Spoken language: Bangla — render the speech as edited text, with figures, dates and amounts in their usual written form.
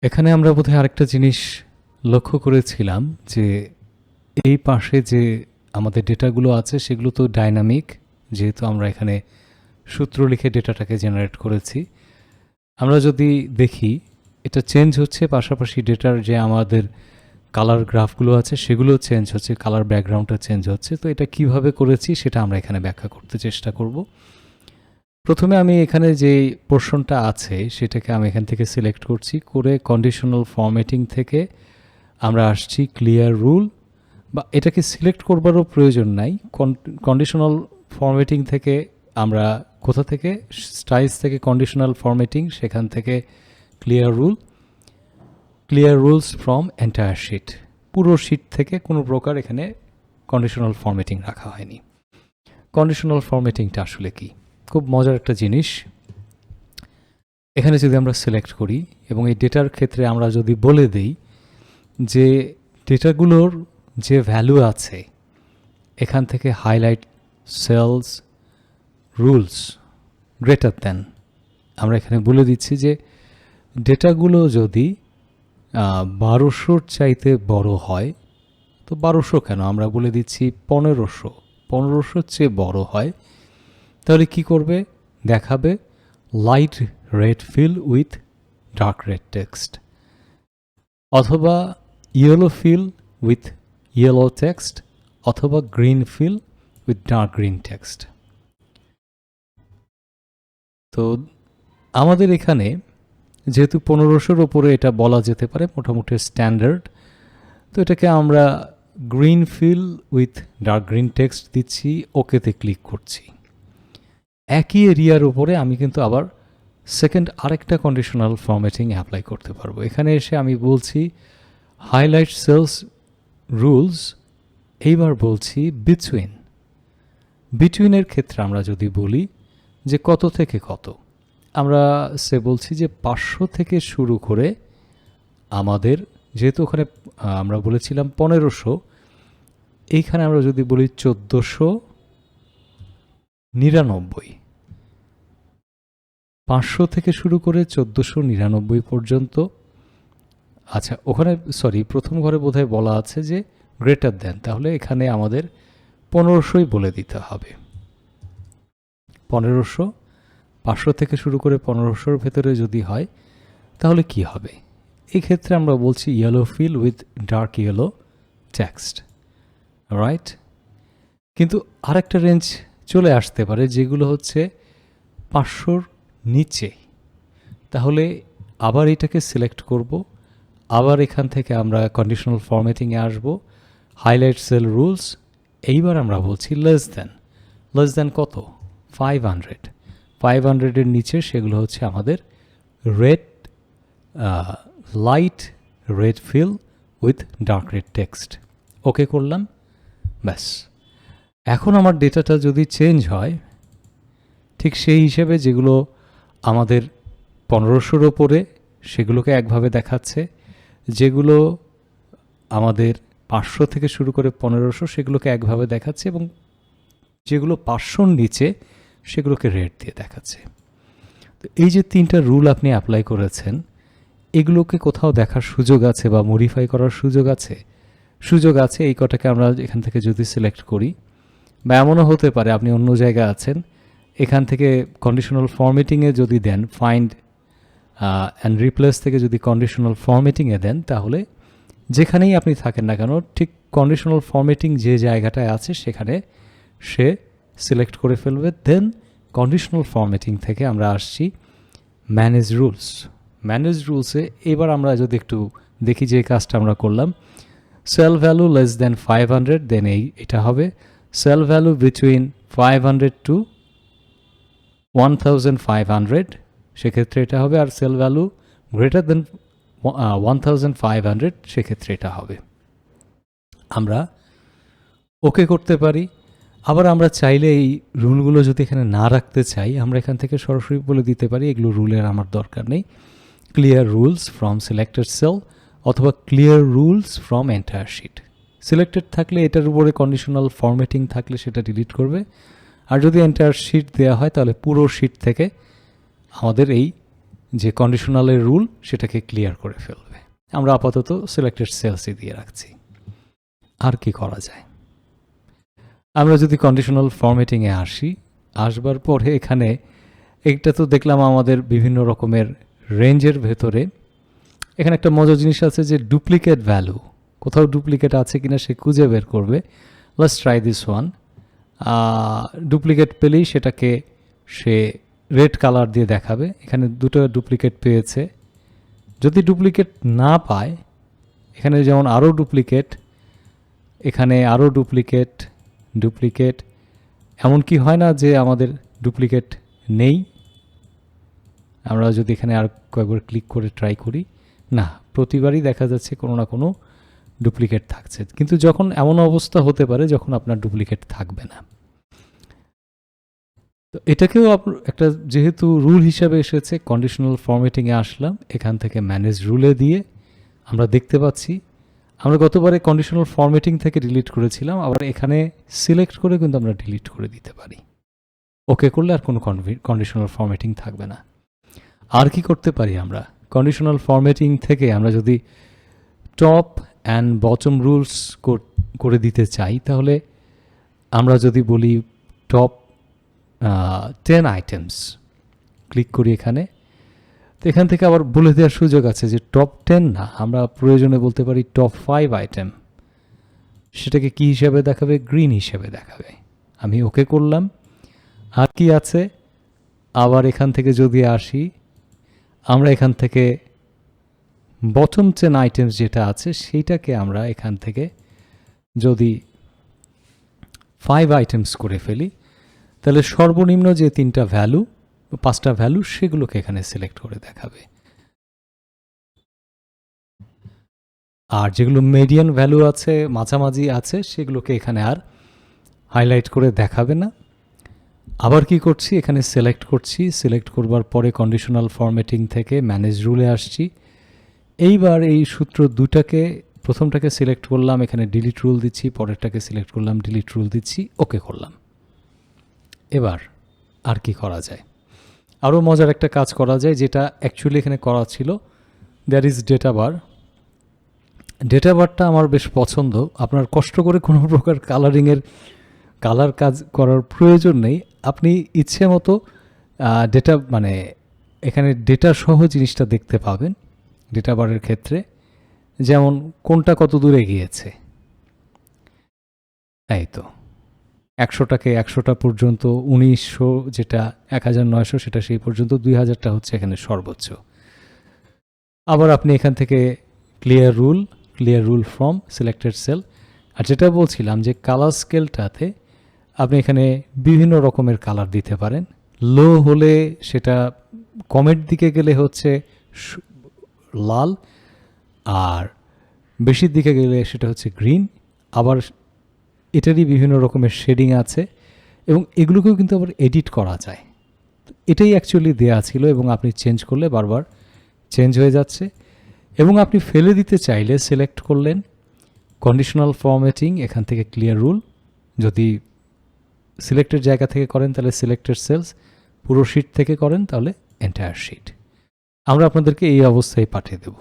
এখানে আমরা বোধহয় আরেকটা জিনিস লক্ষ্য করেছিলাম যে এই পাশে যে আমাদের ডেটাগুলো আছে সেগুলো তো ডাইনামিক, যেহেতু আমরা এখানে সূত্র লিখে ডেটাটাকে জেনারেট করেছি। আমরা যদি দেখি এটা চেঞ্জ হচ্ছে, পাশাপাশি ডেটার যে আমাদের কালার গ্রাফগুলো আছে সেগুলো চেঞ্জ হচ্ছে, কালার ব্যাকগ্রাউন্ডটা চেঞ্জ হচ্ছে। তো এটা কিভাবে করেছি সেটা আমরা এখানে ব্যাখ্যা করতে চেষ্টা করব। প্রথমে আমি এখানে যে পোর্শনটা আছে সেটাকে আমি এখান থেকে সিলেক্ট করছি, করে কন্ডিশনাল ফরম্যাটিং থেকে আমরা আসছি ক্লিয়ার রুল, বা এটাকে সিলেক্ট করবারও প্রয়োজন নাই। কন্ডিশনাল ফরম্যাটিং থেকে আমরা কোথা থেকে, স্টাইলস থেকে কন্ডিশনাল ফরম্যাটিং, সেখান থেকে clear rules from entire sheet. পুরো শিট থেকে কোনো প্রকার এখানে কন্ডিশনাল ফরম্যাটিং রাখা হয়নি। কন্ডিশনাল ফরম্যাটিংটা আসলে কি? খুব মজার একটা জিনিস। এখানে যদি আমরা সিলেক্ট করি এবং এই ডেটার ক্ষেত্রে আমরা যদি বলে দিই যে ডেটাগুলোর যে ভ্যালু আছে এখান থেকে highlight cells rules greater than, আমরা এখানে বলে দিচ্ছি যে ডেটাগুলো যদি 1200-র চাইতে বড় হয়, তো 1200 কেন, আমরা বলে দিচ্ছি 1500-র চেয়ে বড় হয়, তাহলে কি করবে? দেখাবে light red fill with dark red text, অথবা yellow fill with yellow text, অথবা green fill with dark green text. তো আমাদের এখানে যেহেতু 1500-র ওপরে এটা বলা যেতে পারে মোটামুটি স্ট্যান্ডার্ড, তো এটাকে আমরা green fill with dark green text দিচ্ছি, ওকেতে ক্লিক করছি। একই এরিয়ার উপরে আমি কিন্তু আবার সেকেন্ড আরেকটা কন্ডিশনাল ফরম্যাটিং অ্যাপ্লাই করতে পারবো। এখানে এসে আমি বলছি হাইলাইট সেলস রুলস, এইবার বলছি বিটুইনের ক্ষেত্রে আমরা যদি বলি যে কত থেকে কত, আমরা বলছি যে 500 থেকে শুরু করে আমাদের, যেহেতু ওখানে আমরা বলেছিলাম 1500, এইখানে আমরা যদি বলি 1499, 500 থেকে শুরু করে 1499 পর্যন্ত। আচ্ছা, ওখানে প্রথম ঘরে বোধহয় বলা আছে যে গ্রেটার দ্যান, তাহলে এখানে আমাদের 1500ই বলে দিতে হবে। 1500, 500 থেকে শুরু করে 1500-র ভেতরে যদি হয় তাহলে কি হবে? এই ক্ষেত্রে আমরা বলছি yellow fill with dark yellow text, right? কিন্তু আরেকটা রেঞ্জ চলে আসতে পারে যেগুলো হচ্ছে 500-র নিচে, তাহলে আবার এটাকে সিলেক্ট করব, আবার এখান থেকে আমরা কন্ডিশনাল ফরম্যাটিংয়ে আসব, হাইলাইট সেল রুলস, এইবার আমরা বলছি লেস দ্যান কত? 500-এর নিচে সেগুলো হচ্ছে আমাদের red, light red fill with dark red text. Okay করলাম, ব্যাস। এখন আমার ডেটাটা যদি চেঞ্জ হয় ঠিক সেই হিসেবে, যেগুলো আমাদের 1500-র ওপরে সেগুলোকে একভাবে দেখাচ্ছে, যেগুলো আমাদের 500 থেকে শুরু করে 1500 সেগুলোকে একভাবে দেখাচ্ছে, এবং যেগুলো 500-র নিচে সেগুলোকে রেড দিয়ে দেখাচ্ছে। তো এই যে 3টা রুল আপনি অ্যাপ্লাই করেছেন, এগুলোকে কোথাও দেখার সুযোগ আছে বা মডিফাই করার সুযোগ আছে। এই কটাকে আমরা এখান থেকে যদি সিলেক্ট করি, বা এমনও হতে পারে আপনি অন্য জায়গায় আছেন, এখান থেকে কন্ডিশনাল ফরম্যাটিংয়ে যদি দেন, ফাইন্ড অ্যান্ড রিপ্লেস থেকে যদি কন্ডিশনাল ফরম্যাটিংয়ে দেন, তাহলে যেখানেই আপনি থাকেন না কেন ঠিক কন্ডিশনাল ফরম্যাটিং যে জায়গাটায় আছে সেখানে সে সিলেক্ট করে ফেলবে। দেন কন্ডিশনাল ফরম্যাটিং থেকে আমরা আসছি ম্যানেজ রুলসে। এবার আমরা যদি একটু দেখি যে কাজটা আমরা করলাম, সেল ভ্যালু লেস দেন 500, দেন এটা হবে সেল ভ্যালু বিটুইন 500 টু 1500, সেক্ষেত্রে এটা হবে, আর সেল ভ্যালু গ্রেটার দেন 1500, সেক্ষেত্রে এটা হবে। আমরা ওকে করতে পারি। আবার আমরা চাইলে এই রুলগুলো যদি এখানে না রাখতে চাই, আমরা এখান থেকে সরাসরি বলে দিতে পারি এগুলো রুলের আমার দরকার নেই, clear rules from selected cell, অথবা clear rules from entire sheet. Selected থাকলে এটার উপরে কন্ডিশনাল ফরম্যাটিং থাকলে সেটা ডিলিট করবে, আর যদি এন্টায়ার শিট দেওয়া হয় তাহলে পুরো শিট থেকে আমাদের এই যে কন্ডিশনালের রুল সেটাকে ক্লিয়ার করে ফেলবে। আমরা আপাতত সিলেক্টেড সেলসই দিয়ে রাখছি। আর কি করা যায়? আমরা যদি কন্ডিশনাল ফরম্যাটিংয়ে আসবার পরে এখানে একটা তো দেখলাম আমাদের বিভিন্ন রকমের রেঞ্জের ভেতরে এখানে একটা মজার জিনিস আছে যে ডুপ্লিকেট ভ্যালু, কোথাও ডুপ্লিকেট আছে কিনা সে খুঁজে বের করবে। Let's try this one. Duplicate পেলেই সেটাকে সে রেড কালার দিয়ে দেখাবে। এখানে দুটো ডুপ্লিকেট পেয়েছে। যদি ডুপ্লিকেট না পায়, এখানে যেমন আরও ডুপ্লিকেট, এখানে আরও ডুপ্লিকেট, ডুপ্লিকেট, এমনকি হয় না যে আমাদের ডুপ্লিকেট নেই। আমরা যদি এখানে আর কয়েকবার ক্লিক করে ট্রাই করি, না, প্রতিবারই দেখা যাচ্ছে কোনো না কোনো ডুপ্লিকেট থাকছে। কিন্তু যখন এমন অবস্থা হতে পারে যখন আপনার ডুপ্লিকেট থাকবে না, তো এটাকেও একটা যেহেতু রুল হিসাবে এসেছে, কন্ডিশনাল ফরম্যাটিংয়ে আসলাম, এখান থেকে ম্যানেজ রুলে দিয়ে আমরা দেখতে পাচ্ছি আমরা গতবারে কন্ডিশনাল ফরম্যাটিং থেকে ডিলিট করেছিলাম, আবার এখানে সিলেক্ট করে কিন্তু আমরা ডিলিট করে দিতে পারি। ওকে করলে আর কোনো কন্ডিশনাল ফরম্যাটিং থাকবে না। আর কি করতে পারি আমরা? কন্ডিশনাল ফরম্যাটিং থেকে আমরা যদি টপ অ্যান্ড বটম রুলস করে দিতে চাই, তাহলে আমরা যদি বলি টপ 10 আইটেমস, ক্লিক করি এখানে, তো এখান থেকে আবার বলে দেওয়ার সুযোগ আছে যে টপ 10 না, আমরা প্রয়োজনে বলতে পারি টপ 5 আইটেম। সেটাকে কি হিসাবে দেখাবে? গ্রিন হিসাবে দেখাবে। আমি ওকে করলাম। আর কি আছে? আবার এখান থেকে যদি আসি, আমরা এখান থেকে বটম 10 আইটেমস যেটা আছে সেইটাকে আমরা এখান থেকে যদি 5 আইটেমস করে ফেলি, তাহলে সর্বনিম্ন যে 3টা ভ্যালু, 5টা ভ্যালু, সেগুলোকে এখানে সিলেক্ট করে দেখাবে। আর যেগুলো মিডিয়ান ভ্যালু আছে, মাঝামাঝি আছে, সেগুলোকে এখানে আর হাইলাইট করে দেখাবে না। আবার কি করছি? এখানে সিলেক্ট করছি। সিলেক্ট করবার পরে কন্ডিশনাল ফরম্যাটিং থেকে ম্যানেজ রুলে আসছি। এইবার এই সূত্র দুটাকে, প্রথমটাকে সিলেক্ট করলাম, এখানে ডিলিট রুল দিচ্ছি, পরেরটাকে সিলেক্ট করলাম, ডিলিট রুল দিচ্ছি, ওকে করলাম। এবার আর কি করা যায়? আরও মজার একটা কাজ করা যায়, যেটা অ্যাকচুয়ালি এখানে করা ছিল। There is data bar. Data বারটা আমার বেশ পছন্দ। আপনার কষ্ট করে কোনো প্রকার কালার কাজ করার প্রয়োজন নেই। আপনি ইচ্ছে মতো ডেটা, মানে এখানে ডেটা সহ জিনিসটা দেখতে পাবেন ডেটা বারের ক্ষেত্রে। যেমন কোনটা কত দূরে গিয়েছে, এই তো 100টাকে 100টা পর্যন্ত, 1900 যেটা 1900 সেটা সেই পর্যন্ত, 2000টা হচ্ছে এখানে সর্বোচ্চ। আবার আপনি এখান থেকে clear rule from selected cell. আর যেটা বলছিলাম যে কালার স্কেলটাতে আপনি এখানে বিভিন্ন রকমের কালার দিতে পারেন। লো হলে সেটা কমের দিকে গেলে হচ্ছে লাল, আর বেশির দিকে গেলে সেটা হচ্ছে গ্রিন। আবার এটারই বিভিন্ন রকমের শেডিং আছে এবং এগুলোকেও কিন্তু আবার এডিট করা যায়। এটাই অ্যাকচুয়ালি দেয়া ছিল এবং আপনি চেঞ্জ করলে বারবার চেঞ্জ হয়ে যাচ্ছে। এবং আপনি ফেলে দিতে চাইলে সিলেক্ট করলেন কন্ডিশনাল ফরম্যাটিং, এখান থেকে ক্লিয়ার রুল। যদি সিলেক্টেড জায়গা থেকে করেন তাহলে সিলেক্টেড সেলস, পুরো শিট থেকে করেন তাহলে এন্টায়ার শিট। আমরা আপনাদেরকে এই অবস্থায় পাঠিয়ে দেব।